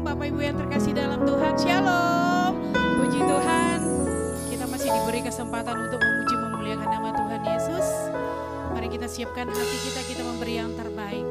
Shalom Bapak Ibu yang terkasih dalam Tuhan. Shalom. Puji Tuhan, kita masih diberi kesempatan untuk memuji memuliakan nama Tuhan Yesus. Mari kita siapkan hati kita memberi yang terbaik.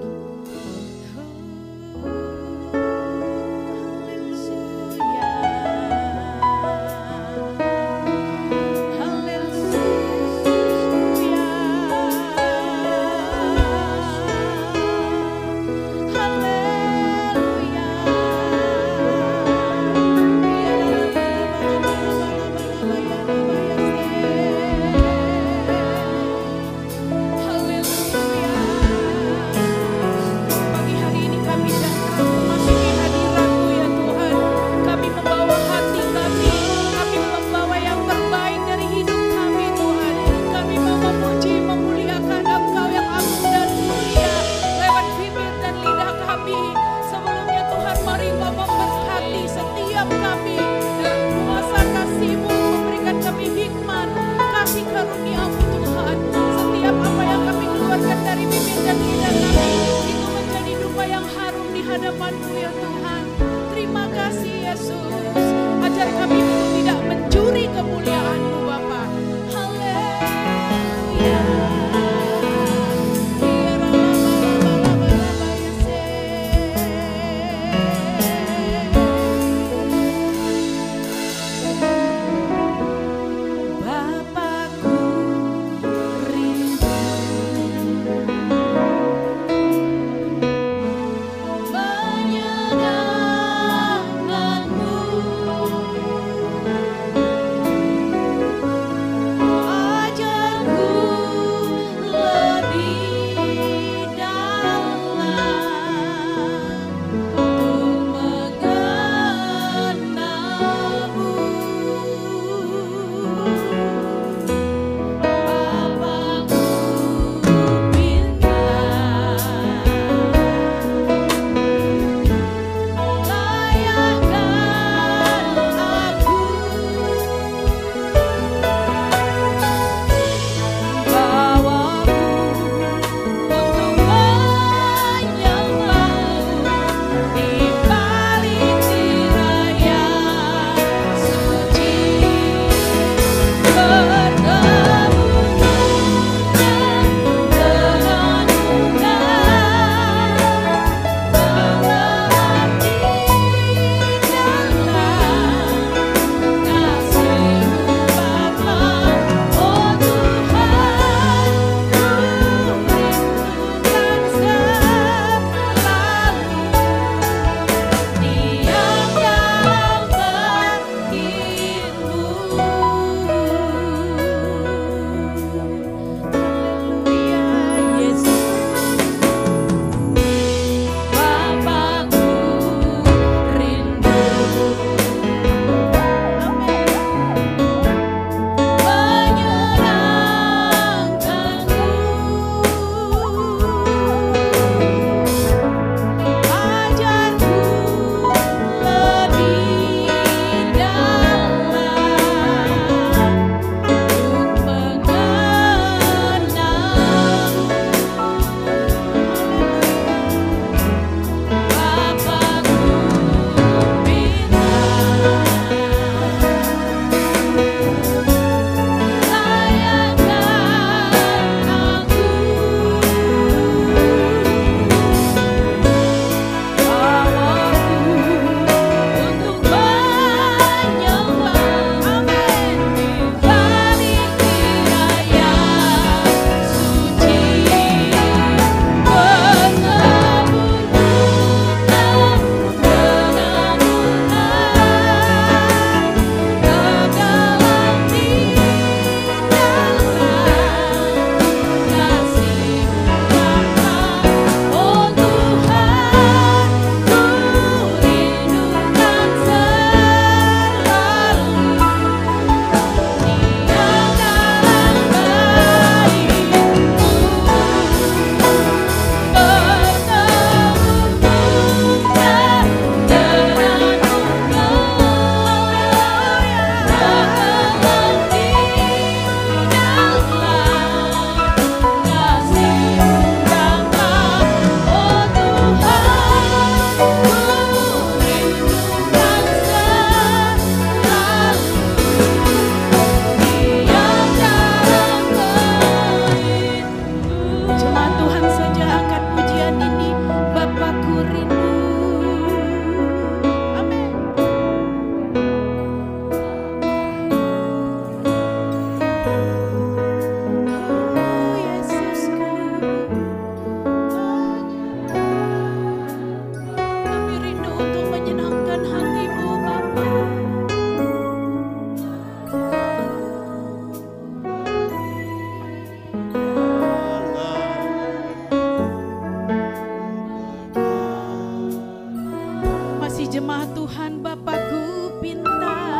kasih jemaat Tuhan, Bapakku pintar.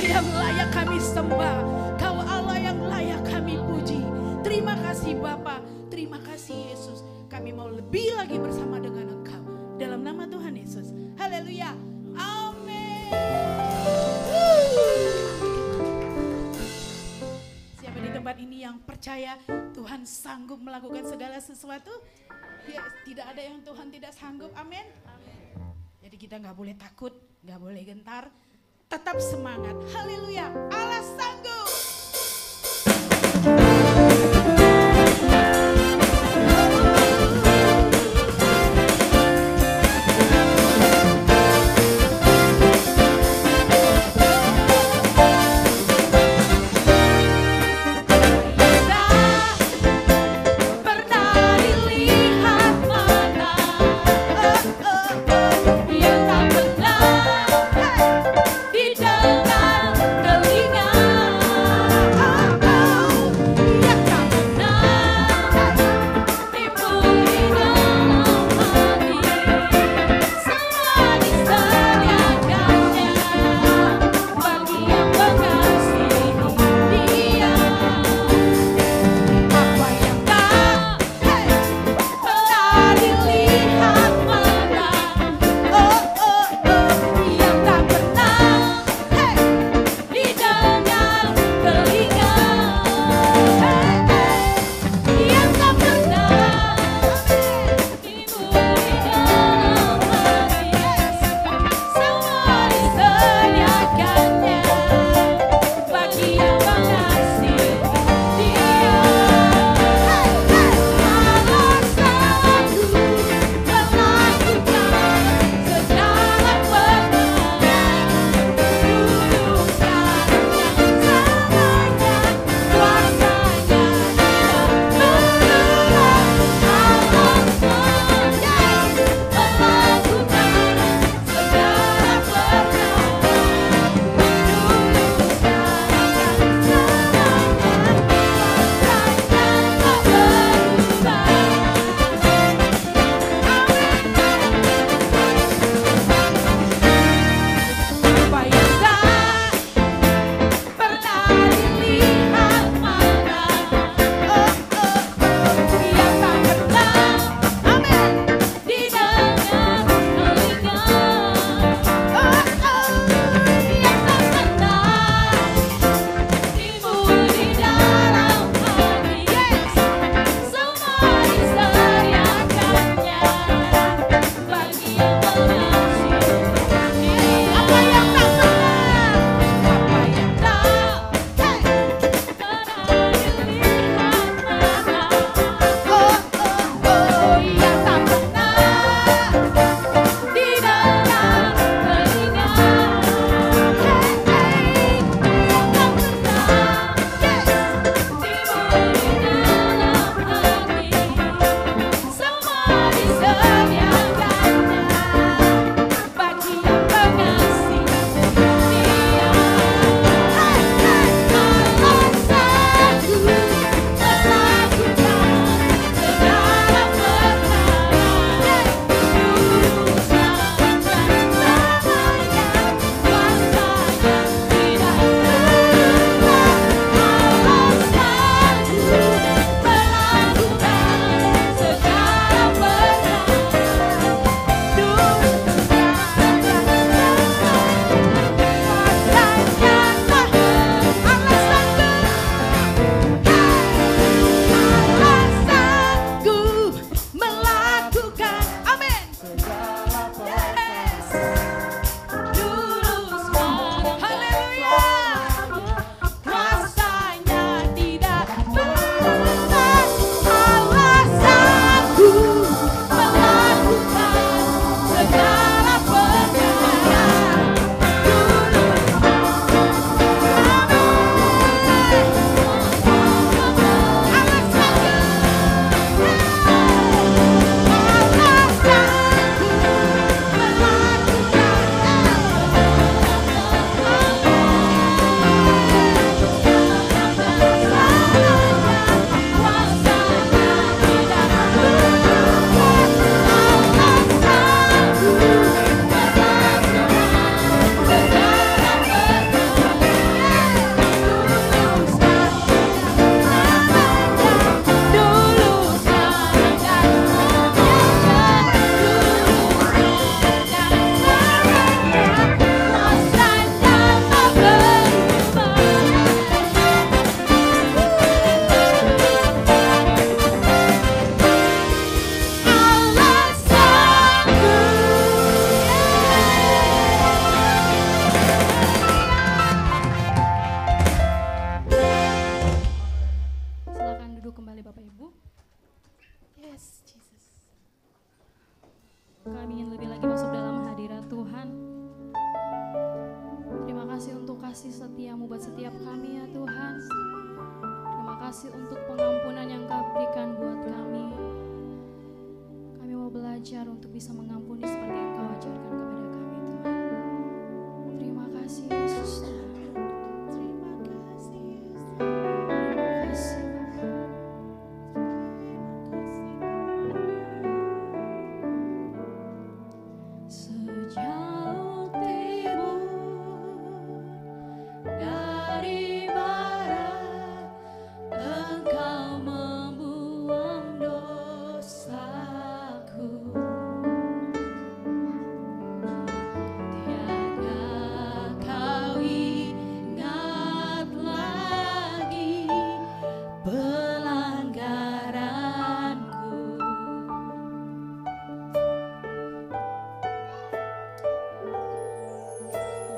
yang layak kami sembah, Kau Allah yang layak kami puji. Terima kasih Bapa, terima kasih Yesus. Kami mau lebih lagi bersama dengan Engkau. Dalam nama Tuhan Yesus. Haleluya. Amin. Siapa di tempat ini yang percaya Tuhan sanggup melakukan segala sesuatu? Ya, tidak ada yang Tuhan tidak sanggup. Amin. Jadi kita nggak boleh takut, nggak boleh gentar. Tetap semangat. Haleluya. Allah sanggup. Yang tak pernah didengar. Kami ingin lebih lagi masuk dalam hadirat Tuhan. Terima kasih untuk kasih setiamu buat setiap kami ya Tuhan. Terima kasih untuk pengampunan yang Kau berikan buat kami. Kami mau belajar untuk bisa mengampuni seperti yang Kau ajarkan kepada kami Tuhan. Terima kasih Yesus Tuhan. Terima kasih Yesus. Terima kasih. Sejauh timur dari barat, Engkau membuang dosaku. Tiada Kau ingat lagi pelanggaranku.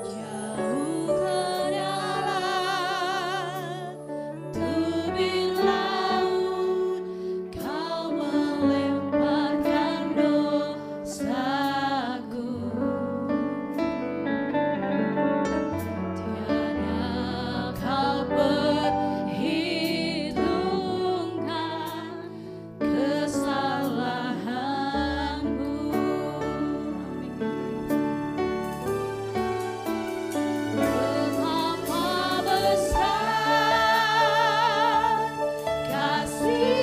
Jauh ke dalam tubir laut, Kau melemparkan dosaku. Tiada Kau perhitungkan kesalahanku. Betapa besar kasih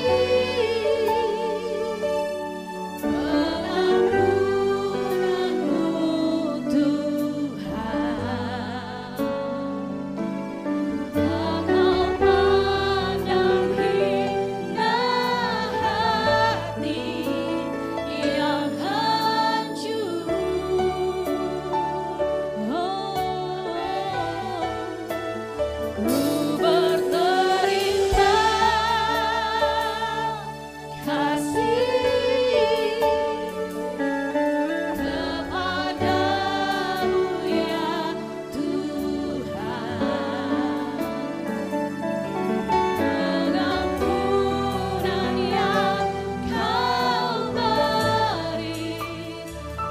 pengampunanmu Tuhan. Tak Kau pandang hina hati yang hancur. Ku berterima kasih kepadamu ya Tuhan. Pengampunan yang Kau beri,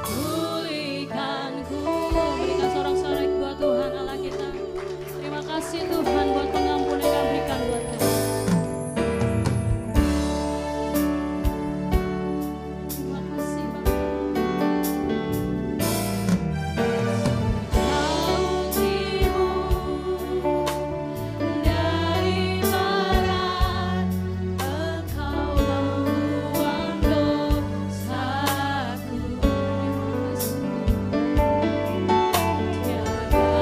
pulihkanku. Berikan sorak-sorai buat Tuhan Allah kita. Terima kasih Tuhan buat pengampunan yang Kau berikan buat kami. Terima kasih Bapa. Jauh timur dari barat, Engkau membuang dosaku. Terima kasih. Tiada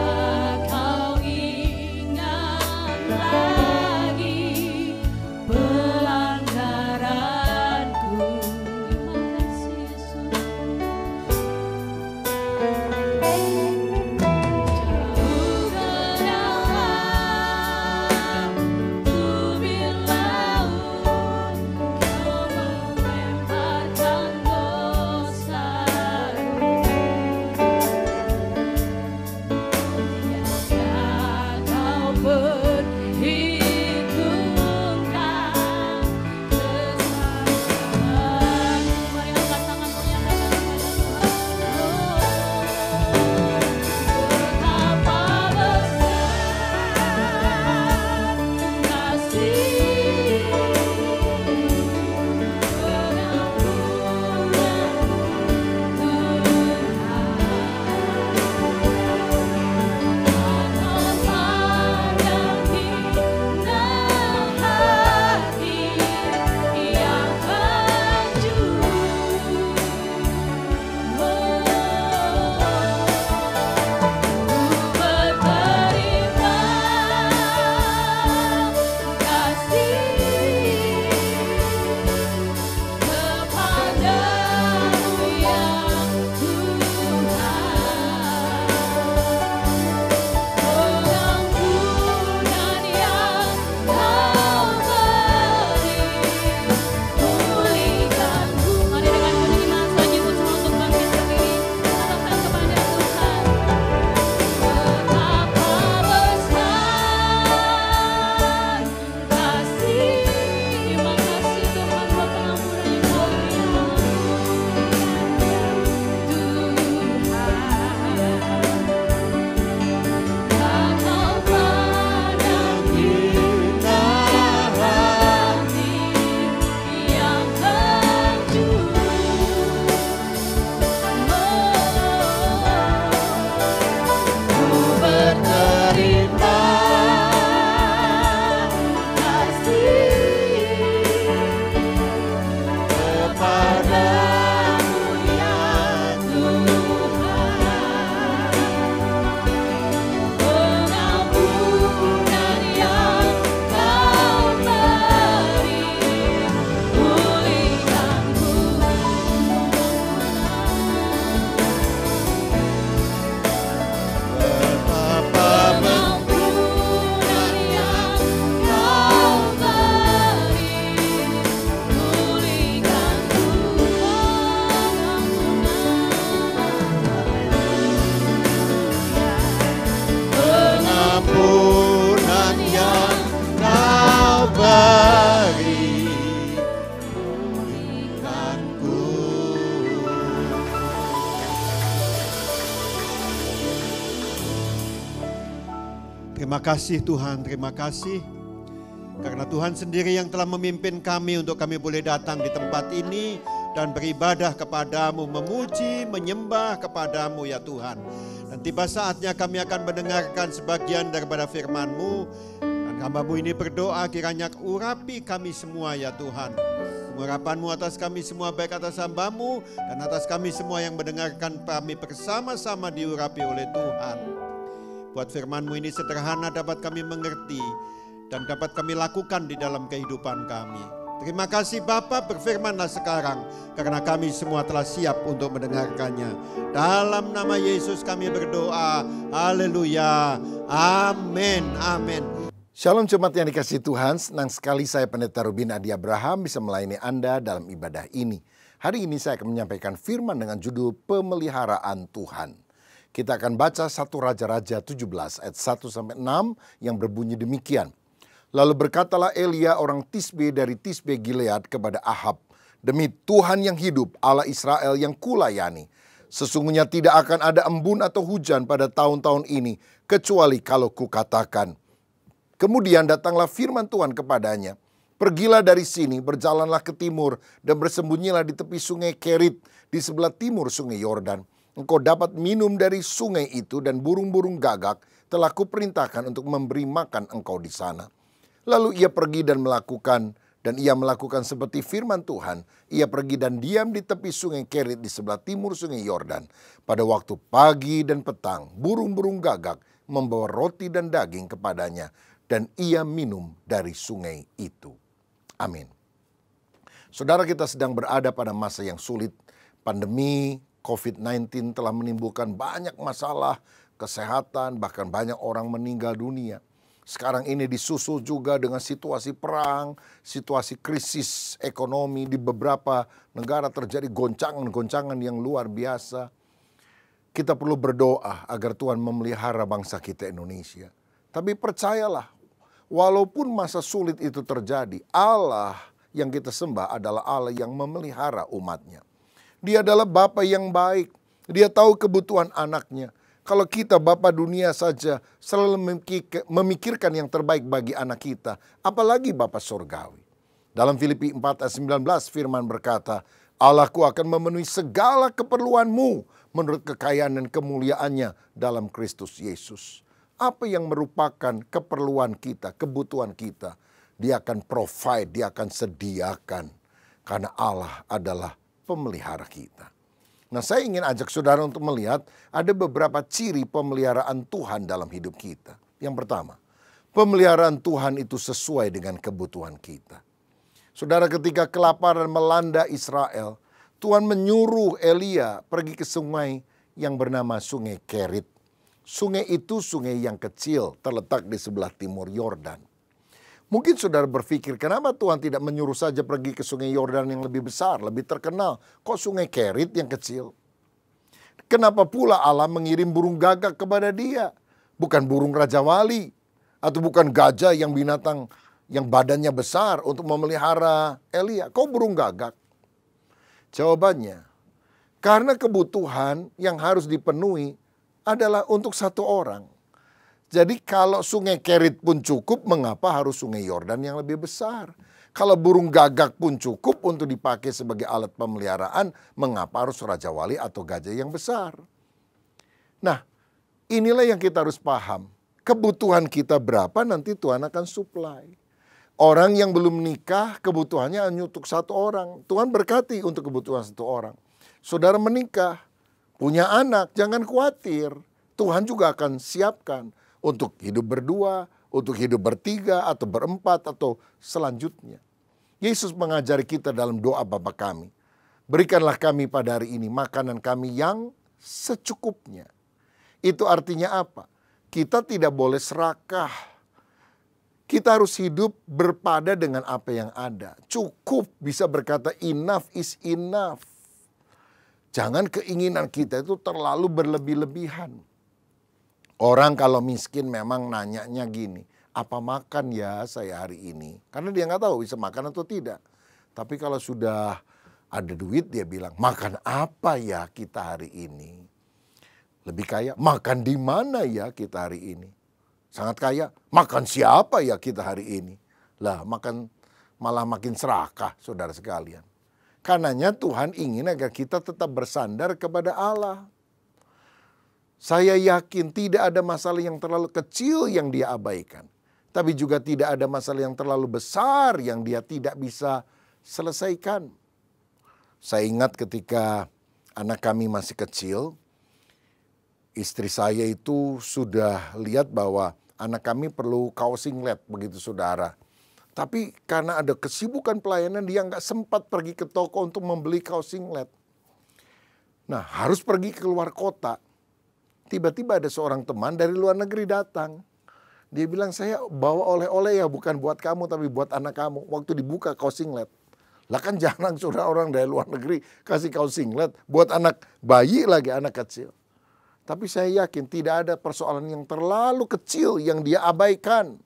Kau ingat lagi pelanggaranku. Terima kasih Yesus. Jauh ke dalam tubir laut, Kau melemparkan dosaku. Tiada Kau perhitungkan kesalahanku. Mari angkat tangan menyatakan kepada Tuhan. Betapa besar kasih pengampunanmu Tuhan. Terima kasih Tuhan, terima kasih. Karena Tuhan sendiri yang telah memimpin kami untuk kami boleh datang di tempat ini dan beribadah kepadamu, memuji, menyembah kepadamu ya Tuhan. Dan tiba saatnya kami akan mendengarkan sebagian daripada firman-Mu. Dan hamba-Mu ini berdoa kiranya urapi kami semua ya Tuhan. Pengurapan-Mu atas kami semua, baik atas hamba-Mu dan atas kami semua yang mendengarkan kami bersama-sama diurapi oleh Tuhan. Buat firman-Mu ini sederhana dapat kami mengerti dan dapat kami lakukan di dalam kehidupan kami. Terima kasih Bapa, berfirmanlah sekarang karena kami semua telah siap untuk mendengarkannya. Dalam nama Yesus kami berdoa. Haleluya. Amin. Amin. Shalom jemaat yang dikasihi Tuhan, senang sekali saya Pendeta Rubin Adi Abraham bisa melayani Anda dalam ibadah ini. Hari ini saya akan menyampaikan firman dengan judul Pemeliharaan Tuhan. Kita akan baca 1 Raja-Raja 17 ayat 1-6 yang berbunyi demikian. Lalu berkatalah Elia orang Tisbe dari Tisbe Gilead kepada Ahab, demi Tuhan yang hidup, Allah Israel yang kulayani, sesungguhnya tidak akan ada embun atau hujan pada tahun-tahun ini, kecuali kalau kukatakan. Kemudian datanglah firman Tuhan kepadanya, pergilah dari sini, berjalanlah ke timur, dan bersembunyilah di tepi sungai Kerit, di sebelah timur sungai Yordan. Engkau dapat minum dari sungai itu, dan burung-burung gagak telah kuperintahkan untuk memberi makan engkau di sana. Lalu ia pergi dan ia melakukan seperti firman Tuhan. Ia pergi dan diam di tepi sungai Kerit di sebelah timur sungai Yordan. Pada waktu pagi dan petang, burung-burung gagak membawa roti dan daging kepadanya, dan ia minum dari sungai itu. Amin. Saudara, kita sedang berada pada masa yang sulit. Pandemi COVID-19 telah menimbulkan banyak masalah kesehatan, bahkan banyak orang meninggal dunia. Sekarang ini disusul juga dengan situasi perang, situasi krisis ekonomi di beberapa negara, terjadi goncangan-goncangan yang luar biasa. Kita perlu berdoa agar Tuhan memelihara bangsa kita Indonesia. Tapi percayalah, walaupun masa sulit itu terjadi, Allah yang kita sembah adalah Allah yang memelihara umatnya. Dia adalah Bapa yang baik, Dia tahu kebutuhan anaknya. Kalau kita Bapa dunia saja selalu memikirkan yang terbaik bagi anak kita, apalagi Bapa surgawi. Dalam Filipi 4 ayat 19 firman berkata, Allahku akan memenuhi segala keperluanmu menurut kekayaan dan kemuliaannya dalam Kristus Yesus. Apa yang merupakan keperluan kita, kebutuhan kita, Dia akan provide, Dia akan sediakan. Karena Allah adalah pemelihara kita. Nah, saya ingin ajak saudara untuk melihat ada beberapa ciri pemeliharaan Tuhan dalam hidup kita. Yang pertama, pemeliharaan Tuhan itu sesuai dengan kebutuhan kita. Saudara, ketika kelaparan melanda Israel, Tuhan menyuruh Elia pergi ke sungai yang bernama Sungai Kerit. Sungai itu sungai yang kecil, terletak di sebelah timur Yordan. Mungkin saudara berpikir, kenapa Tuhan tidak menyuruh saja pergi ke sungai Yordan yang lebih besar, lebih terkenal? Kok sungai Kerit yang kecil? Kenapa pula Allah mengirim burung gagak kepada dia? Bukan burung Raja Wali, atau bukan gajah yang binatang yang badannya besar untuk memelihara Elia. Kok burung gagak? Jawabannya, karena kebutuhan yang harus dipenuhi adalah untuk satu orang. Jadi kalau sungai Kerit pun cukup, mengapa harus sungai Yordan yang lebih besar? Kalau burung gagak pun cukup untuk dipakai sebagai alat pemeliharaan, mengapa harus Raja Wali atau gajah yang besar? Nah, inilah yang kita harus paham. Kebutuhan kita berapa nanti Tuhan akan supply. Orang yang belum menikah kebutuhannya hanya untuk satu orang. Tuhan berkati untuk kebutuhan satu orang. Saudara menikah, punya anak, jangan khawatir. Tuhan juga akan siapkan untuk hidup berdua, untuk hidup bertiga, atau berempat, atau selanjutnya. Yesus mengajari kita dalam doa Bapa kami. Berikanlah kami pada hari ini makanan kami yang secukupnya. Itu artinya apa? Kita tidak boleh serakah. Kita harus hidup berpada dengan apa yang ada. Cukup, bisa berkata enough is enough. Jangan keinginan kita itu terlalu berlebih-lebihan. Orang kalau miskin memang nanyanya gini, apa makan ya saya hari ini? Karena dia nggak tahu bisa makan atau tidak. Tapi kalau sudah ada duit dia bilang, makan apa ya kita hari ini? Lebih kaya, makan di mana ya kita hari ini? sangat kaya. Makan siapa ya kita hari ini? Lah makan malah makin serakah saudara sekalian. Karenanya Tuhan ingin agar kita tetap bersandar kepada Allah. Saya yakin tidak ada masalah yang terlalu kecil yang dia abaikan. Tapi juga tidak ada masalah yang terlalu besar yang dia tidak bisa selesaikan. Saya ingat ketika anak kami masih kecil, istri saya itu sudah lihat bahwa anak kami perlu kaos singlet begitu saudara. Tapi karena ada kesibukan pelayanan dia nggak sempat pergi ke toko untuk membeli kaos singlet. Nah harus pergi keluar kota. Tiba-tiba ada seorang teman dari luar negeri datang. Dia bilang saya bawa oleh-oleh ya bukan buat kamu tapi buat anak kamu. Waktu dibuka kaos singlet. Lah kan jarang saudara orang dari luar negeri kasih kaos singlet buat anak bayi lagi anak kecil. Tapi saya yakin tidak ada persoalan yang terlalu kecil yang dia abaikan.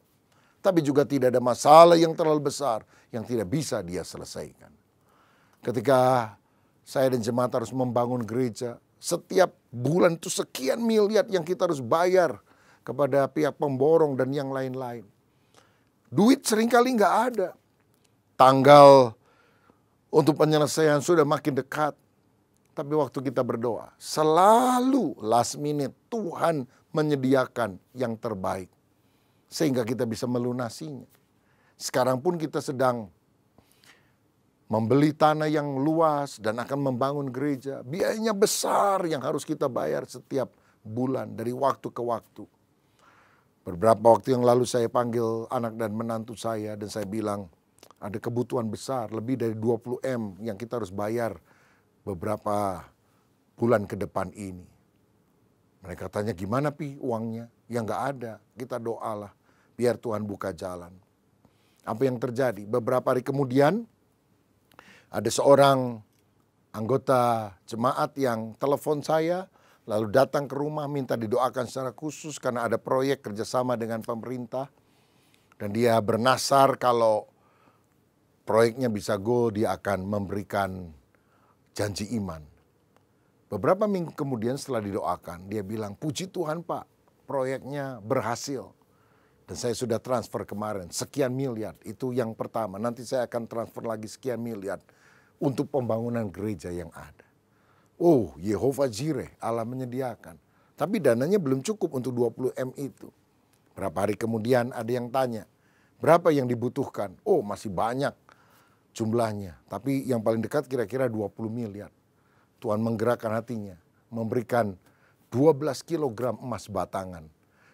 Tapi juga tidak ada masalah yang terlalu besar yang tidak bisa dia selesaikan. Ketika saya dan jemaat harus membangun gereja, setiap bulan itu sekian miliar yang kita harus bayar kepada pihak pemborong dan yang lain-lain. Duit seringkali nggak ada. Tanggal untuk penyelesaian sudah makin dekat. Tapi waktu kita berdoa, selalu last minute Tuhan menyediakan yang terbaik. Sehingga kita bisa melunasinya. Sekarang pun kita sedang membeli tanah yang luas dan akan membangun gereja. Biayanya besar yang harus kita bayar setiap bulan dari waktu ke waktu. Beberapa waktu yang lalu saya panggil anak dan menantu saya dan saya bilang ada kebutuhan besar lebih dari 20 M yang kita harus bayar beberapa bulan ke depan ini. Mereka tanya gimana Pi uangnya? Ya nggak ada, kita doalah biar Tuhan buka jalan. Apa yang terjadi? Beberapa hari kemudian ada seorang anggota jemaat yang telepon saya lalu datang ke rumah minta didoakan secara khusus karena ada proyek kerjasama dengan pemerintah. Dan dia bernasar kalau proyeknya bisa go dia akan memberikan janji iman. Beberapa minggu kemudian setelah didoakan, dia bilang, puji Tuhan Pak, proyeknya berhasil. Dan saya sudah transfer kemarin, sekian miliar, itu yang pertama. Nanti saya akan transfer lagi sekian miliar untuk pembangunan gereja yang ada. Oh, Yehova Jireh, Allah menyediakan. Tapi dananya belum cukup untuk 20 M itu. Berapa hari kemudian ada yang tanya, berapa yang dibutuhkan? Oh, masih banyak jumlahnya. Tapi yang paling dekat kira-kira 20 miliar. Tuhan menggerakkan hatinya, memberikan 12 kilogram emas batangan.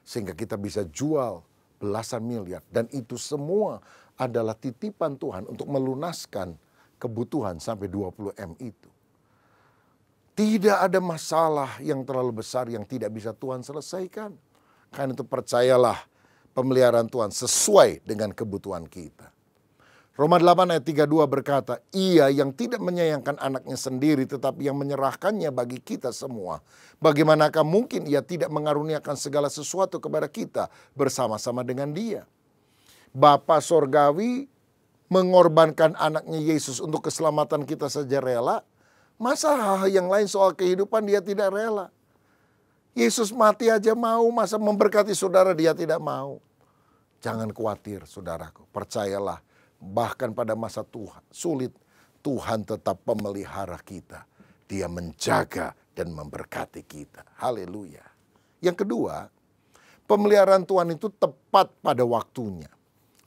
Sehingga kita bisa jual belasan miliar. Dan itu semua adalah titipan Tuhan untuk melunaskan kebutuhan sampai 20 M itu. Tidak ada masalah yang terlalu besar yang tidak bisa Tuhan selesaikan. Karena itu percayalah pemeliharaan Tuhan sesuai dengan kebutuhan kita. Roma 8 ayat 32 berkata, ia yang tidak menyayangkan anaknya sendiri tetapi yang menyerahkannya bagi kita semua. Bagaimanakah mungkin ia tidak mengaruniakan segala sesuatu kepada kita bersama-sama dengan dia. Bapa Sorgawi mengorbankan anaknya Yesus untuk keselamatan kita saja rela. Masa hal yang lain soal kehidupan dia tidak rela. Yesus mati aja mau, masa memberkati saudara dia tidak mau. Jangan khawatir saudaraku, percayalah. Bahkan pada masa Tuhan sulit, Tuhan tetap pemelihara kita. Dia menjaga dan memberkati kita. Haleluya. Yang kedua, pemeliharaan Tuhan itu tepat pada waktunya.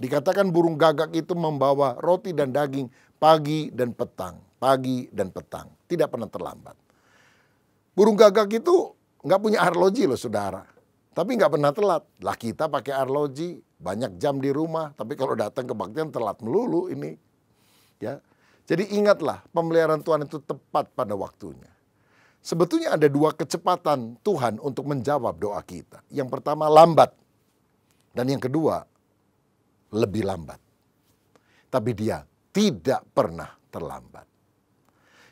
Dikatakan burung gagak itu membawa roti dan daging pagi dan petang. Pagi dan petang. Tidak pernah terlambat. Burung gagak itu nggak punya arloji loh saudara. Tapi nggak pernah telat. Lah kita pakai arloji. Banyak jam di rumah, tapi kalau datang kebaktian telat melulu ini. Ya. Jadi ingatlah, pemeliharaan Tuhan itu tepat pada waktunya. Sebetulnya ada dua kecepatan Tuhan untuk menjawab doa kita. Yang pertama lambat. Dan yang kedua lebih lambat. Tapi dia tidak pernah terlambat.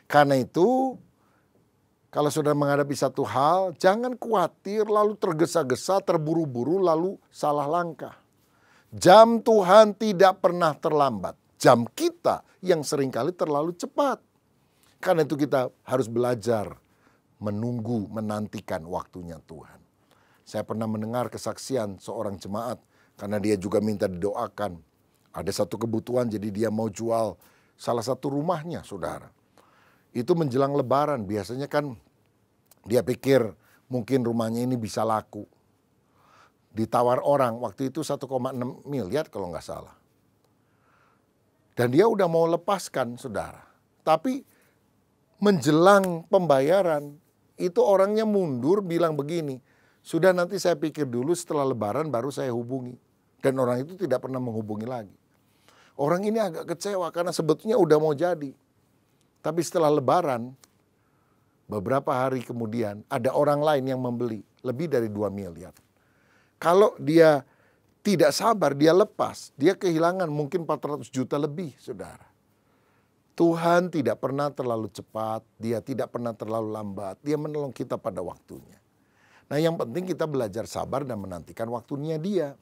Karena itu, kalau sudah menghadapi satu hal, jangan khawatir lalu tergesa-gesa, terburu-buru, lalu salah langkah. Jam Tuhan tidak pernah terlambat. Jam kita yang seringkali terlalu cepat. Karena itu kita harus belajar menunggu, menantikan waktunya Tuhan. Saya pernah mendengar kesaksian seorang jemaat karena dia juga minta didoakan. Ada satu kebutuhan jadi dia mau jual salah satu rumahnya, saudara. Itu menjelang lebaran, biasanya kan dia pikir mungkin rumahnya ini bisa laku. Ditawar orang, waktu itu 1,6 miliar kalau nggak salah. Dan dia udah mau lepaskan, saudara. Tapi menjelang pembayaran, itu orangnya mundur bilang begini, sudah nanti saya pikir dulu setelah lebaran baru saya hubungi. Dan orang itu tidak pernah menghubungi lagi. Orang ini agak kecewa karena sebetulnya udah mau jadi. Tapi setelah lebaran, beberapa hari kemudian ada orang lain yang membeli lebih dari 2 miliar. Kalau dia tidak sabar, dia lepas, dia kehilangan mungkin 400 juta lebih, saudara. Tuhan tidak pernah terlalu cepat, dia tidak pernah terlalu lambat, dia menolong kita pada waktunya. Nah, yang penting kita belajar sabar dan menantikan waktunya dia.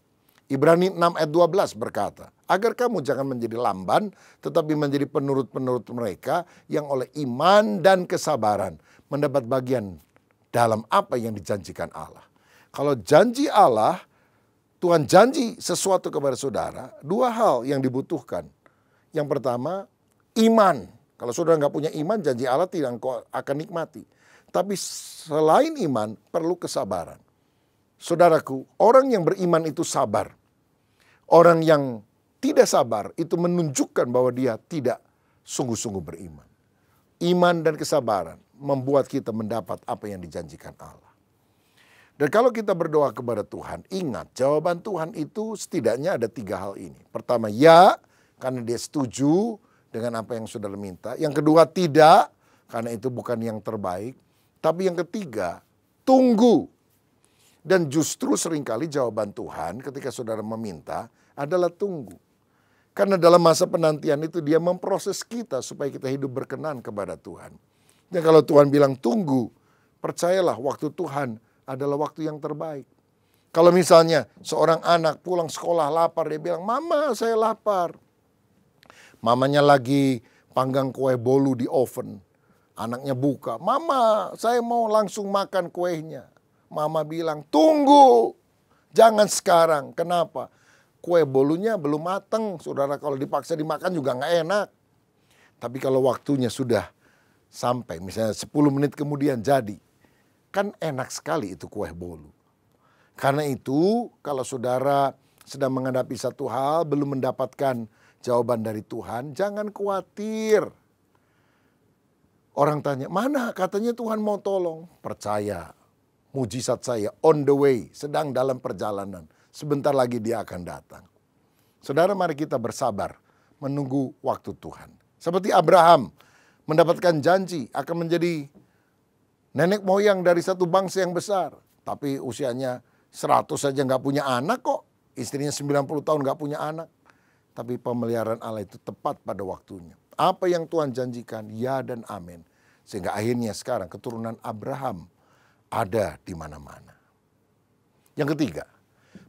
Ibrani 6 ayat 12 berkata, agar kamu jangan menjadi lamban, tetapi menjadi penurut-penurut mereka yang oleh iman dan kesabaran mendapat bagian dalam apa yang dijanjikan Allah. Kalau janji Allah, Tuhan janji sesuatu kepada saudara, 2 hal yang dibutuhkan. Yang pertama, iman. Kalau saudara nggak punya iman, janji Allah tidak akan nikmati. Tapi selain iman, perlu kesabaran. Saudaraku, orang yang beriman itu sabar. Orang yang tidak sabar itu menunjukkan bahwa dia tidak sungguh-sungguh beriman. Iman dan kesabaran membuat kita mendapat apa yang dijanjikan Allah. Dan kalau kita berdoa kepada Tuhan, ingat jawaban Tuhan itu setidaknya ada 3 hal ini. Pertama, ya, karena dia setuju dengan apa yang saudara minta. Yang kedua, tidak, karena itu bukan yang terbaik. Tapi yang ketiga, tunggu. Dan justru seringkali jawaban Tuhan ketika saudara meminta adalah tunggu. Karena dalam masa penantian itu dia memproses kita supaya kita hidup berkenan kepada Tuhan. Dan kalau Tuhan bilang tunggu, percayalah waktu Tuhan adalah waktu yang terbaik. Kalau misalnya seorang anak pulang sekolah lapar, dia bilang, "Mama, saya lapar." Mamanya lagi panggang kue bolu di oven. Anaknya buka, "Mama, saya mau langsung makan kuenya." Mama bilang, "Tunggu, jangan sekarang." Kenapa? Kue bolunya belum matang, saudara. Kalau dipaksa dimakan juga nggak enak. Tapi kalau waktunya sudah sampai, misalnya 10 menit kemudian jadi, kan enak sekali itu kue bolu. Karena itu, kalau saudara sedang menghadapi satu hal, belum mendapatkan jawaban dari Tuhan, jangan khawatir. Orang tanya, mana katanya Tuhan mau tolong? Percaya, mujizat saya on the way, sedang dalam perjalanan. Sebentar lagi dia akan datang. Saudara, mari kita bersabar menunggu waktu Tuhan. Seperti Abraham mendapatkan janji akan menjadi nenek moyang dari satu bangsa yang besar. Tapi usianya 100 saja nggak punya anak kok. Istrinya 90 tahun nggak punya anak. Tapi pemeliharaan Allah itu tepat pada waktunya. Apa yang Tuhan janjikan, ya dan amin. Sehingga akhirnya sekarang keturunan Abraham ada di mana-mana. Yang ketiga,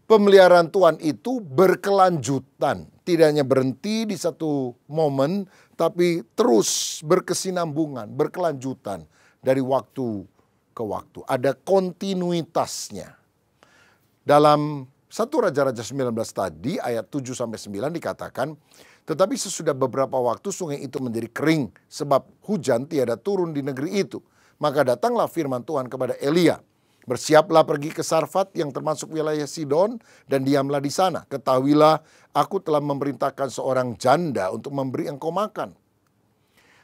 pemeliharaan Tuhan itu berkelanjutan. Tidak hanya berhenti di satu momen, tapi terus berkesinambungan, berkelanjutan dari waktu ke waktu. Ada kontinuitasnya. Dalam 1 Raja-Raja 19 tadi, ayat 7-9 dikatakan, tetapi sesudah beberapa waktu sungai itu menjadi kering, sebab hujan tiada turun di negeri itu. Maka datanglah firman Tuhan kepada Elia, bersiaplah pergi ke Sarfat yang termasuk wilayah Sidon dan diamlah di sana. Ketahuilah, aku telah memerintahkan seorang janda untuk memberi engkau makan.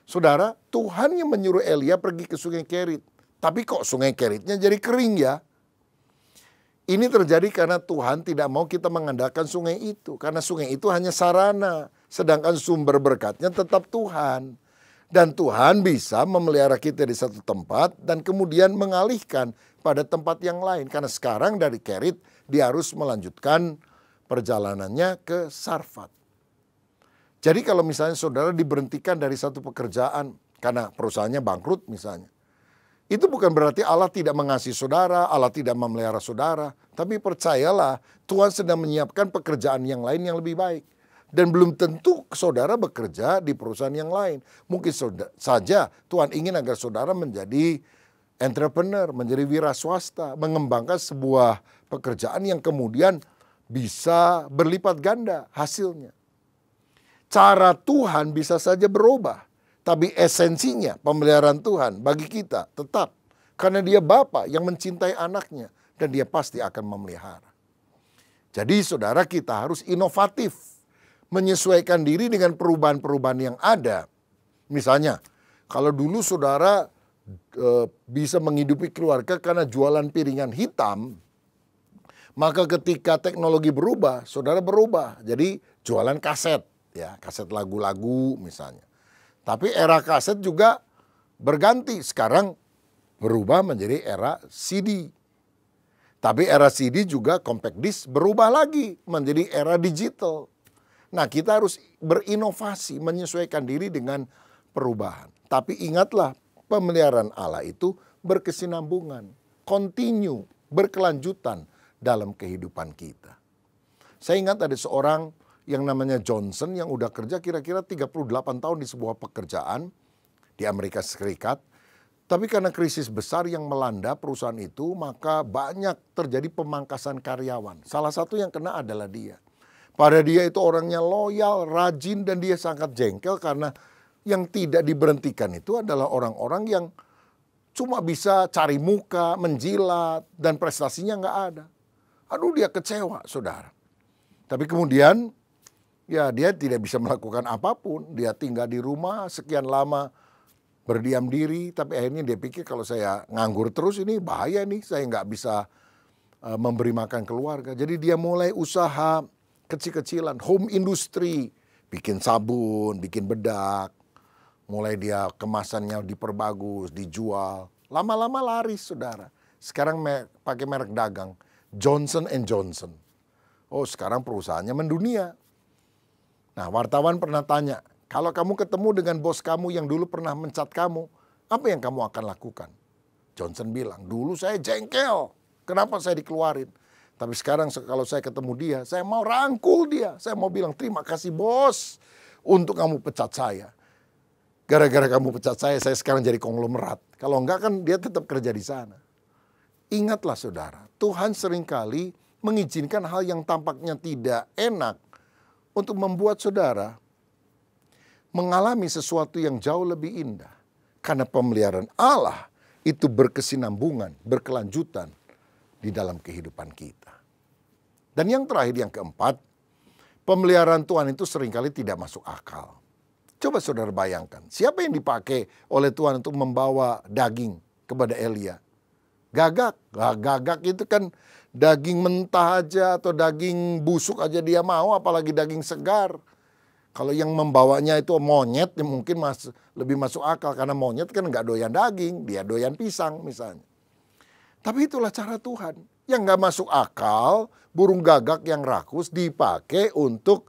Saudara, Tuhan yang menyuruh Elia pergi ke sungai Kerit. Tapi kok sungai Keritnya jadi kering ya? Ini terjadi karena Tuhan tidak mau kita mengandalkan sungai itu. Karena sungai itu hanya sarana. Sedangkan sumber berkatnya tetap Tuhan. Dan Tuhan bisa memelihara kita di satu tempat dan kemudian mengalihkan pada tempat yang lain. Karena sekarang dari Kerit dia harus melanjutkan perjalanannya ke Sarfat. Jadi kalau misalnya saudara diberhentikan dari satu pekerjaan karena perusahaannya bangkrut misalnya. Itu bukan berarti Allah tidak mengasihi saudara, Allah tidak memelihara saudara. Tapi percayalah, Tuhan sedang menyiapkan pekerjaan yang lain yang lebih baik. Dan belum tentu saudara bekerja di perusahaan yang lain. Mungkin saja Tuhan ingin agar saudara menjadi entrepreneur, menjadi wira swasta, mengembangkan sebuah pekerjaan yang kemudian bisa berlipat ganda hasilnya. Cara Tuhan bisa saja berubah, tapi esensinya pemeliharaan Tuhan bagi kita tetap. Karena dia Bapa yang mencintai anaknya dan dia pasti akan memelihara. Jadi saudara, kita harus inovatif, menyesuaikan diri dengan perubahan-perubahan yang ada. Misalnya, kalau dulu saudara bisa menghidupi keluarga karena jualan piringan hitam, maka ketika teknologi berubah, saudara berubah. Jadi jualan kaset, ya, kaset lagu-lagu misalnya. Tapi era kaset juga berganti. Sekarang berubah menjadi era CD. Tapi era CD juga compact disc berubah lagi menjadi era digital. Nah, kita harus berinovasi, menyesuaikan diri dengan perubahan. Tapi ingatlah, pemeliharaan Allah itu berkesinambungan, continue, berkelanjutan dalam kehidupan kita. Saya ingat ada seorang yang namanya Johnson yang udah kerja kira-kira 38 tahun di sebuah pekerjaan di Amerika Serikat. Tapi karena krisis besar yang melanda perusahaan itu, maka banyak terjadi pemangkasan karyawan. Salah satu yang kena adalah dia. Pada dia itu orangnya loyal, rajin, dan dia sangat jengkel karena yang tidak diberhentikan itu adalah orang-orang yang cuma bisa cari muka, menjilat, dan prestasinya nggak ada. Aduh, dia kecewa, saudara. Tapi kemudian, ya dia tidak bisa melakukan apapun. Dia tinggal di rumah sekian lama, berdiam diri. Tapi akhirnya dia pikir kalau saya nganggur terus ini bahaya nih. Saya nggak bisa memberi makan keluarga. Jadi dia mulai usaha kecil-kecilan, home industry. Bikin sabun, bikin bedak. Mulai dia kemasannya diperbagus, dijual. Lama-lama laris, saudara. Sekarang pakai merek dagang, Johnson & Johnson. Oh, sekarang perusahaannya mendunia. Nah, wartawan pernah tanya, kalau kamu ketemu dengan bos kamu yang dulu pernah mencat kamu, apa yang kamu akan lakukan? Johnson bilang, dulu saya jengkel. Kenapa saya dikeluarin? Tapi sekarang kalau saya ketemu dia, saya mau rangkul dia. Saya mau bilang, terima kasih bos untuk kamu pecat saya. Gara-gara kamu pecat saya sekarang jadi konglomerat. Kalau enggak kan dia tetap kerja di sana. Ingatlah saudara, Tuhan seringkali mengizinkan hal yang tampaknya tidak enak untuk membuat saudara mengalami sesuatu yang jauh lebih indah. Karena pemeliharaan Allah itu berkesinambungan, berkelanjutan di dalam kehidupan kita. Dan yang terakhir, yang keempat, pemeliharaan Tuhan itu seringkali tidak masuk akal. Coba saudara bayangkan, siapa yang dipakai oleh Tuhan untuk membawa daging kepada Elia? Gagak. Nah, gagak itu kan daging mentah aja atau daging busuk aja dia mau, apalagi daging segar. Kalau yang membawanya itu monyet, ya mungkin lebih masuk akal. Karena monyet kan nggak doyan daging, dia doyan pisang misalnya. Tapi itulah cara Tuhan. Yang nggak masuk akal, burung gagak yang rakus dipakai untuk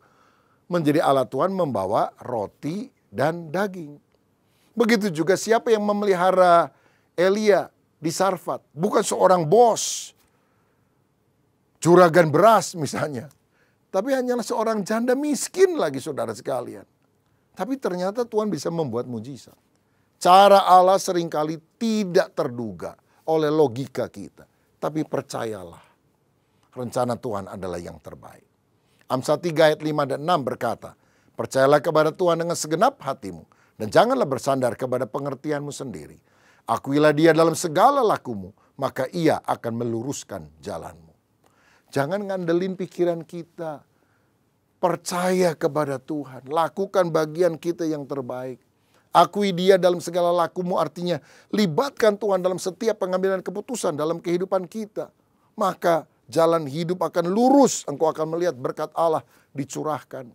menjadi alat Tuhan membawa roti dan daging. Begitu juga siapa yang memelihara Elia di Sarfat. Bukan seorang bos, juragan beras misalnya. Tapi hanyalah seorang janda miskin lagi saudara sekalian. Tapi ternyata Tuhan bisa membuat mujizat. Cara Allah seringkali tidak terduga oleh logika kita. Tapi percayalah, rencana Tuhan adalah yang terbaik. Amsal 3 ayat 5 dan 6 berkata, percayalah kepada Tuhan dengan segenap hatimu, dan janganlah bersandar kepada pengertianmu sendiri. Akuilah dia dalam segala lakumu, maka ia akan meluruskan jalanmu. Jangan ngandelin pikiran kita. Percaya kepada Tuhan, lakukan bagian kita yang terbaik. Akui dia dalam segala lakumu, artinya libatkan Tuhan dalam setiap pengambilan keputusan dalam kehidupan kita. Maka jalan hidup akan lurus, engkau akan melihat berkat Allah dicurahkan.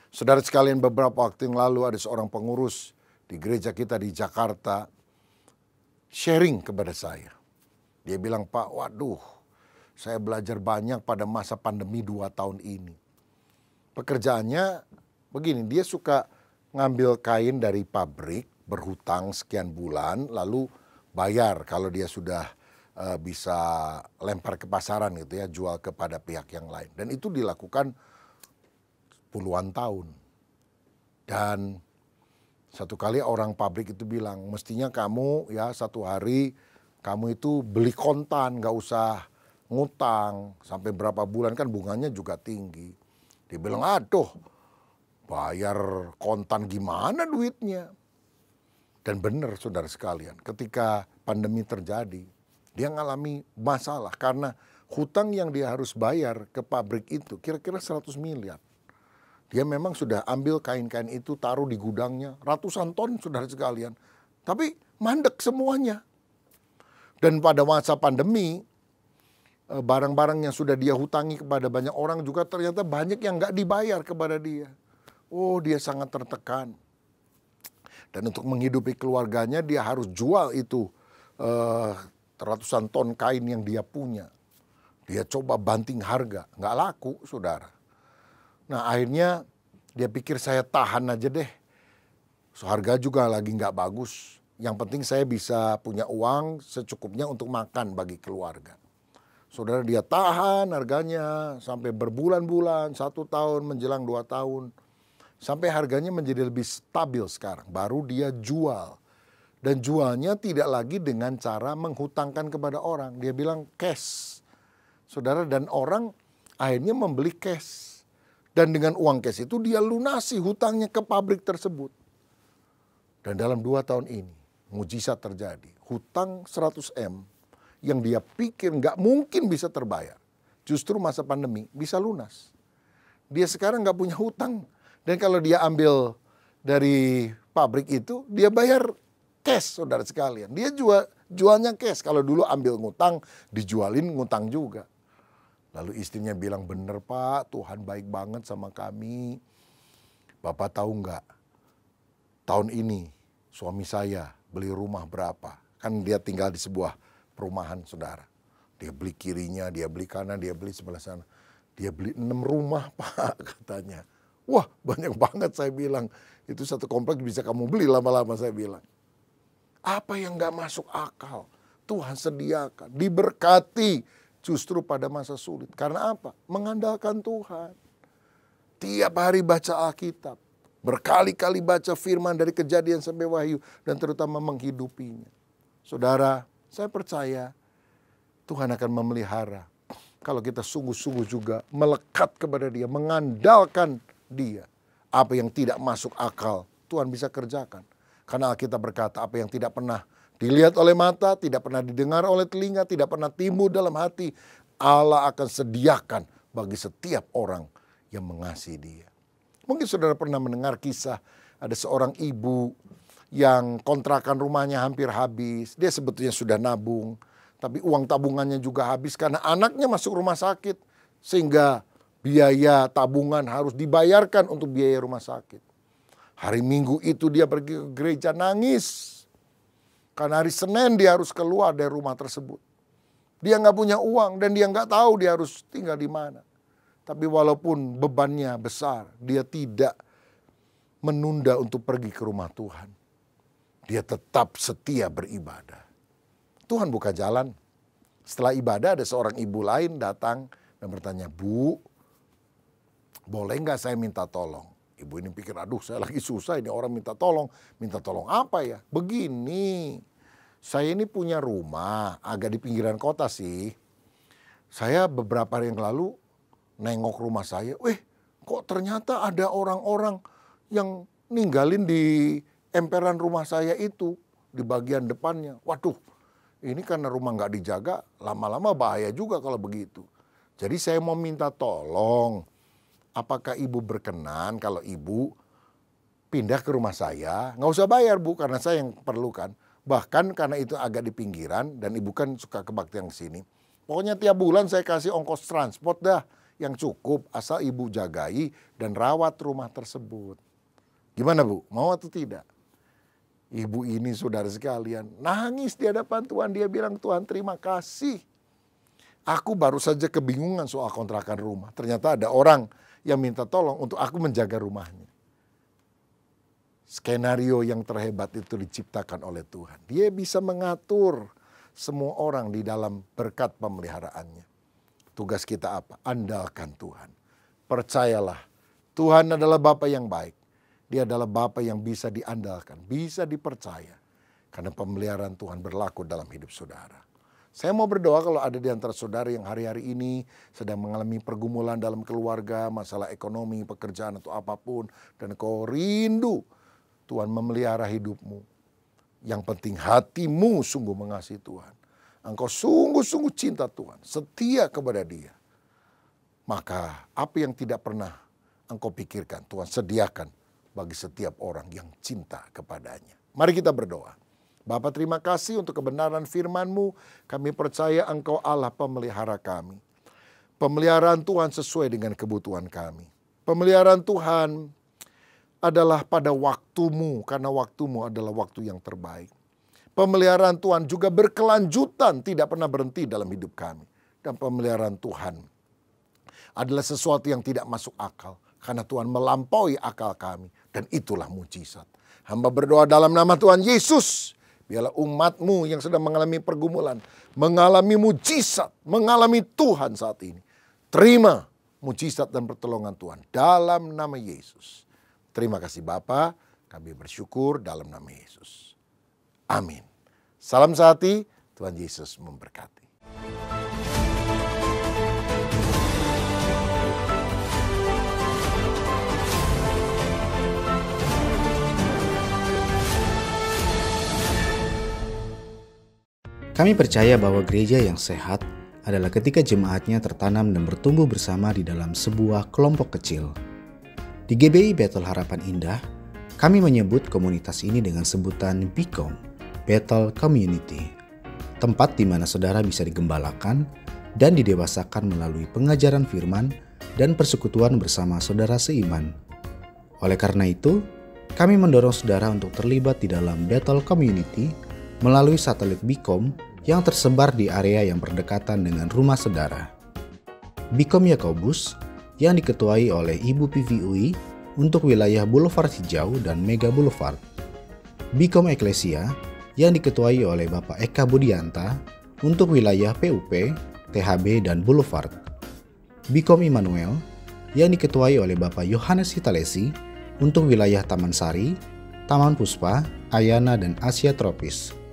Saudara sekalian, beberapa waktu yang lalu ada seorang pengurus di gereja kita di Jakarta sharing kepada saya. Dia bilang, Pak, waduh, saya belajar banyak pada masa pandemi 2 tahun ini. Pekerjaannya begini, dia suka ngambil kain dari pabrik, berhutang sekian bulan, lalu bayar kalau dia sudah bisa lempar ke pasaran gitu ya, jual kepada pihak yang lain. Dan itu dilakukan puluhan tahun. Dan satu kali orang pabrik itu bilang, mestinya kamu ya satu hari kamu itu beli kontan, nggak usah ngutang. Sampai berapa bulan kan bunganya juga tinggi. Dia bilang, aduh bayar kontan gimana duitnya. Dan benar saudara sekalian, ketika pandemi terjadi, dia ngalami masalah karena hutang yang dia harus bayar ke pabrik itu kira-kira 100 miliar. Dia memang sudah ambil kain-kain itu, taruh di gudangnya, ratusan ton saudara sekalian. Tapi mandek semuanya. Dan pada masa pandemi, barang-barang yang sudah dia hutangi kepada banyak orang juga ternyata banyak yang nggak dibayar kepada dia. Oh, dia sangat tertekan. Dan untuk menghidupi keluarganya dia harus jual itu ratusan ton kain yang dia punya. Dia coba banting harga, nggak laku saudara. Nah akhirnya dia pikir saya tahan aja deh. So, harga juga lagi nggak bagus. Yang penting saya bisa punya uang secukupnya untuk makan bagi keluarga. Saudara, dia tahan harganya sampai berbulan-bulan, 1 tahun menjelang 2 tahun. Sampai harganya menjadi lebih stabil sekarang. Baru dia jual. Dan jualnya tidak lagi dengan cara menghutangkan kepada orang. Dia bilang cash. Saudara, dan orang akhirnya membeli cash. Dan dengan uang cash itu dia lunasi hutangnya ke pabrik tersebut. Dan dalam 2 tahun ini mujizat terjadi. Hutang 100 M yang dia pikir nggak mungkin bisa terbayar. Justru masa pandemi bisa lunas. Dia sekarang nggak punya hutang. Dan kalau dia ambil dari pabrik itu, dia bayar cash saudara sekalian. Dia jualnya cash. Kalau dulu ambil ngutang, dijualin ngutang juga. Lalu istrinya bilang, bener Pak, Tuhan baik banget sama kami. Bapak tahu nggak, tahun ini suami saya beli rumah berapa? Kan dia tinggal di sebuah perumahan saudara. Dia beli kirinya, dia beli kanan, dia beli sebelah sana. Dia beli 6 rumah Pak katanya. Wah banyak banget saya bilang. Itu satu kompleks bisa kamu beli lama-lama saya bilang. Apa yang gak masuk akal? Tuhan sediakan, diberkati justru pada masa sulit. Karena apa? Mengandalkan Tuhan. Tiap hari baca Alkitab. Berkali-kali baca firman dari Kejadian sampai Wahyu. Dan terutama menghidupinya. Saudara, saya percaya Tuhan akan memelihara. Kalau kita sungguh-sungguh juga melekat kepada Dia. Mengandalkan Dia. Apa yang tidak masuk akal Tuhan bisa kerjakan. Karena Alkitab berkata apa yang tidak pernah dilihat oleh mata, tidak pernah didengar oleh telinga, tidak pernah timbul dalam hati. Allah akan sediakan bagi setiap orang yang mengasihi Dia. Mungkin saudara pernah mendengar kisah ada seorang ibu yang kontrakan rumahnya hampir habis. Dia sebetulnya sudah nabung, tapi uang tabungannya juga habis karena anaknya masuk rumah sakit. Sehingga biaya tabungan harus dibayarkan untuk biaya rumah sakit. Hari Minggu itu dia pergi ke gereja nangis. Karena hari Senin dia harus keluar dari rumah tersebut. Dia nggak punya uang dan dia nggak tahu dia harus tinggal di mana. Tapi walaupun bebannya besar, dia tidak menunda untuk pergi ke rumah Tuhan. Dia tetap setia beribadah. Tuhan buka jalan. Setelah ibadah ada seorang ibu lain datang dan bertanya, Bu, boleh nggak saya minta tolong? Ibu ini pikir, aduh saya lagi susah ini orang minta tolong. Minta tolong apa ya? Begini, saya ini punya rumah agak di pinggiran kota sih. Saya beberapa hari yang lalu nengok rumah saya, kok ternyata ada orang-orang yang ninggalin di emperan rumah saya itu, di bagian depannya. Waduh, ini karena rumah nggak dijaga, lama-lama bahaya juga kalau begitu. Jadi saya mau minta tolong, apakah ibu berkenan kalau ibu pindah ke rumah saya? Nggak usah bayar Bu, karena saya yang perlukan. Bahkan karena itu agak di pinggiran dan ibu kan suka kebaktian ke sini. Pokoknya tiap bulan saya kasih ongkos transport dah yang cukup asal ibu jagai dan rawat rumah tersebut. Gimana Bu? Mau atau tidak? Ibu ini saudara sekalian nangis di hadapan Tuhan. Dia bilang, Tuhan terima kasih. Aku baru saja kebingungan soal kontrakan rumah. Ternyata ada orang yang minta tolong untuk aku menjaga rumahnya. Skenario yang terhebat itu diciptakan oleh Tuhan. Dia bisa mengatur semua orang di dalam berkat pemeliharaannya. Tugas kita apa? Andalkan Tuhan. Percayalah, Tuhan adalah Bapa yang baik. Dia adalah Bapa yang bisa diandalkan, bisa dipercaya. Karena pemeliharaan Tuhan berlaku dalam hidup saudara. Saya mau berdoa kalau ada di antara saudara yang hari-hari ini sedang mengalami pergumulan dalam keluarga, masalah ekonomi, pekerjaan atau apapun. Dan kau rindu Tuhan memelihara hidupmu. Yang penting hatimu sungguh mengasihi Tuhan. Engkau sungguh-sungguh cinta Tuhan, setia kepada Dia. Maka apa yang tidak pernah engkau pikirkan, Tuhan sediakan bagi setiap orang yang cinta kepadanya. Mari kita berdoa. Bapa, terima kasih untuk kebenaran firman-Mu. Kami percaya Engkau Allah pemelihara kami. Pemeliharaan Tuhan sesuai dengan kebutuhan kami. Pemeliharaan Tuhan adalah pada waktu-Mu, karena waktu-Mu adalah waktu yang terbaik. Pemeliharaan Tuhan juga berkelanjutan, tidak pernah berhenti dalam hidup kami. Dan pemeliharaan Tuhan adalah sesuatu yang tidak masuk akal, karena Tuhan melampaui akal kami. Dan itulah mujizat. Hamba berdoa dalam nama Tuhan Yesus. Biarlah umat-Mu yang sedang mengalami pergumulan, mengalami mujizat, mengalami Tuhan saat ini. Terima mujizat dan pertolongan Tuhan dalam nama Yesus. Terima kasih Bapa, kami bersyukur dalam nama Yesus. Amin. Salam sehati, Tuhan Yesus memberkati. Kami percaya bahwa gereja yang sehat adalah ketika jemaatnya tertanam dan bertumbuh bersama di dalam sebuah kelompok kecil. Di GBI Bethel Harapan Indah, kami menyebut komunitas ini dengan sebutan BCOM, Bethel Community, tempat di mana saudara bisa digembalakan dan didewasakan melalui pengajaran firman dan persekutuan bersama saudara seiman. Oleh karena itu, kami mendorong saudara untuk terlibat di dalam Bethel Community melalui satelit BCOM yang tersebar di area yang berdekatan dengan rumah saudara. BCOM Yakobus yang diketuai oleh Ibu PVUI untuk wilayah Boulevard Hijau dan Mega Boulevard. BCOM Eklesia yang diketuai oleh Bapak Eka Budianta untuk wilayah PUP, THB, dan Boulevard. BCOM Immanuel yang diketuai oleh Bapak Yohanes Hitalesi untuk wilayah Taman Sari, Taman Puspa, Ayana, dan Asia Tropis.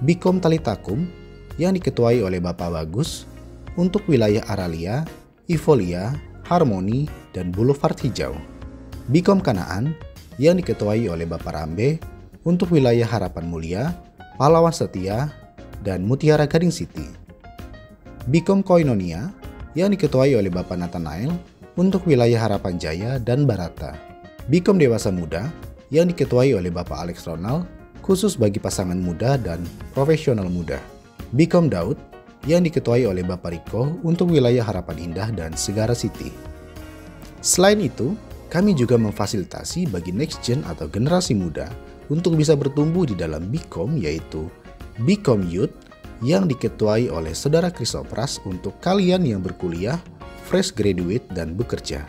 BCOM Talitakum yang diketuai oleh Bapak Bagus untuk wilayah Aralia, Ivolia, Harmoni, dan Boulevard Hijau. BCOM Kanaan yang diketuai oleh Bapak Rambe untuk wilayah Harapan Mulia, Pahlawan Setia, dan Mutiara Gading City. BCOM Koinonia yang diketuai oleh Bapak Nathanael untuk wilayah Harapan Jaya dan Barata. BCOM Dewasa Muda yang diketuai oleh Bapak Alex Ronald khusus bagi pasangan muda dan profesional muda. BCOM Daud yang diketuai oleh Bapak Riko untuk wilayah Harapan Indah dan Segara City. Selain itu, kami juga memfasilitasi bagi next gen atau generasi muda untuk bisa bertumbuh di dalam BCOM, yaitu BCOM Youth yang diketuai oleh Saudara Krisopras untuk kalian yang berkuliah, fresh graduate, dan bekerja.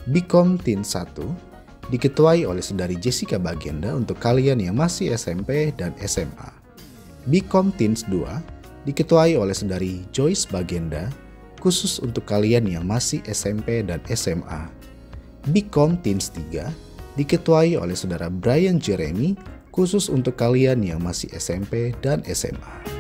BCOM Teen 1 diketuai oleh Saudari Jessica Bagenda untuk kalian yang masih SMP dan SMA. BCOM Teens 2 diketuai oleh Saudari Joyce Bagenda khusus untuk kalian yang masih SMP dan SMA. BCOM Teens 3 diketuai oleh Saudara Brian Jeremy khusus untuk kalian yang masih SMP dan SMA.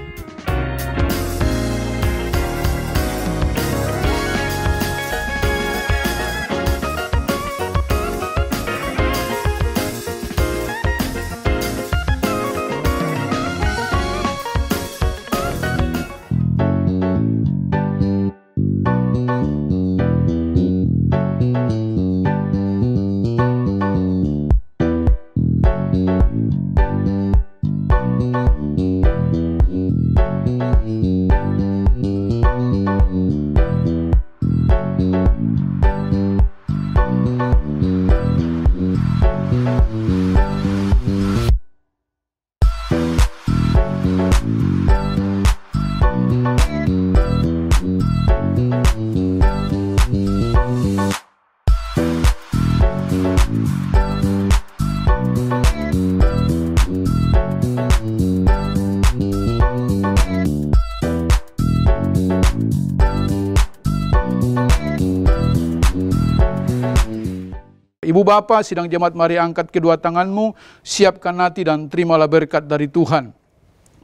Ibu Bapa, sidang jemaat, mari angkat kedua tanganmu, siapkan hati dan terimalah berkat dari Tuhan.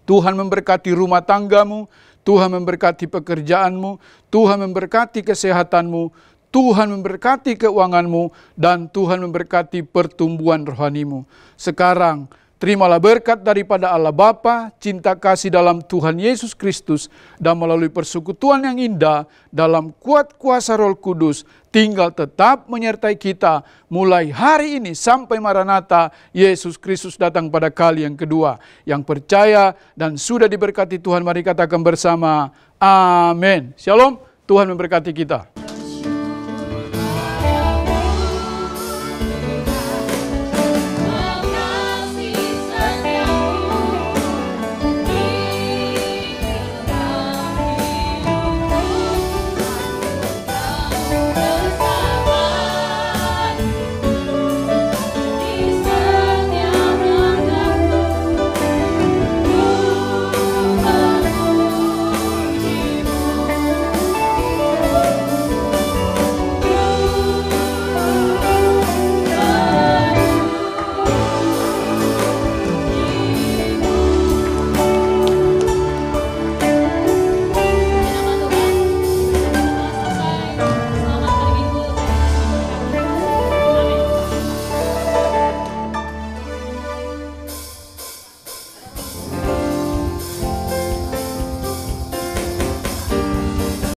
Tuhan memberkati rumah tanggamu, Tuhan memberkati pekerjaanmu, Tuhan memberkati kesehatanmu, Tuhan memberkati keuanganmu, dan Tuhan memberkati pertumbuhan rohanimu. Sekarang, terimalah berkat daripada Allah Bapa, cinta kasih dalam Tuhan Yesus Kristus, dan melalui persekutuan yang indah dalam kuat kuasa Roh Kudus, tinggal tetap menyertai kita mulai hari ini sampai Maranatha, Yesus Kristus datang pada kali yang kedua. Yang percaya dan sudah diberkati Tuhan, mari katakan bersama, amin. Shalom, Tuhan memberkati kita.